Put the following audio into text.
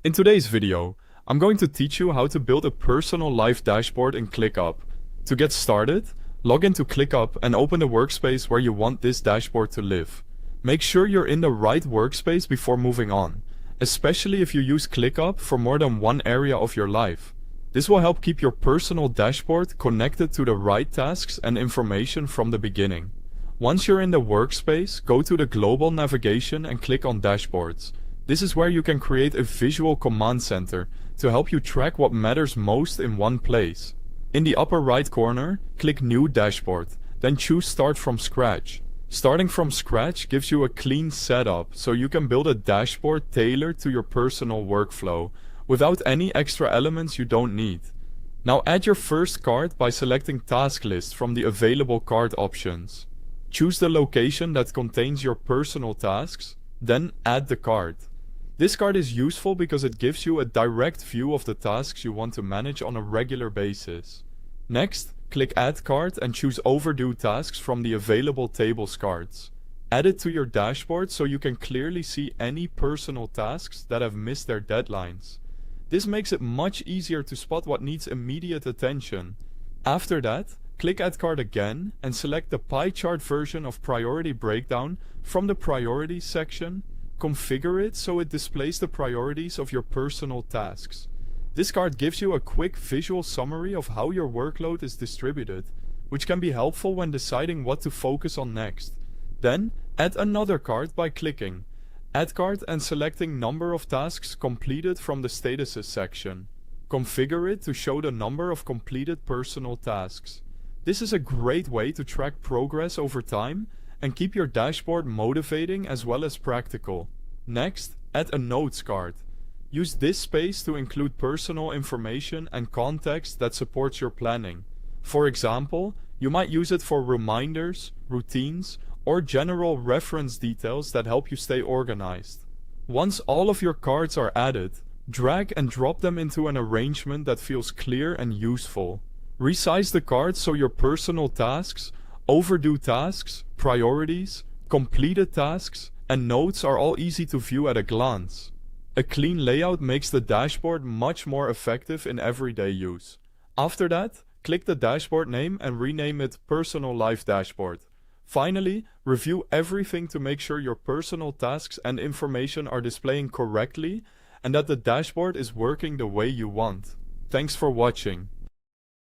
In today's video, I'm going to teach you how to build a personal life dashboard in ClickUp. To get started, log into ClickUp and open the workspace where you want this dashboard to live. Make sure you're in the right workspace before moving on, especially if you use ClickUp for more than one area of your life. This will help keep your personal dashboard connected to the right tasks and information from the beginning. Once you're in the workspace, go to the global navigation and click on Dashboards. This is where you can create a visual command center to help you track what matters most in one place. In the upper right corner, click New Dashboard, then choose Start from Scratch. Starting from scratch gives you a clean setup so you can build a dashboard tailored to your personal workflow without any extra elements you don't need. Now add your first card by selecting Task List from the available card options. Choose the location that contains your personal tasks, then add the card. This card is useful because it gives you a direct view of the tasks you want to manage on a regular basis. Next, click Add Card and choose Overdue Tasks from the available tables cards. Add it to your dashboard so you can clearly see any personal tasks that have missed their deadlines. This makes it much easier to spot what needs immediate attention. After that, click Add Card again and select the pie chart version of Priority Breakdown from the Priorities section. Configure it so it displays the priorities of your personal tasks. This card gives you a quick visual summary of how your workload is distributed, which can be helpful when deciding what to focus on next. Then, add another card by clicking Add Card and selecting Number of Tasks Completed from the Statuses section. Configure it to show the number of completed personal tasks. This is a great way to track progress over time and keep your dashboard motivating as well as practical. Next, add a Notes card. Use this space to include personal information and context that supports your planning. For example, you might use it for reminders, routines, or general reference details that help you stay organized. Once all of your cards are added, drag and drop them into an arrangement that feels clear and useful. Resize the cards so your personal tasks, overdue tasks, priorities, completed tasks, and notes are all easy to view at a glance. A clean layout makes the dashboard much more effective in everyday use. After that, click the dashboard name and rename it Personal Life Dashboard. Finally, review everything to make sure your personal tasks and information are displaying correctly and that the dashboard is working the way you want. Thanks for watching.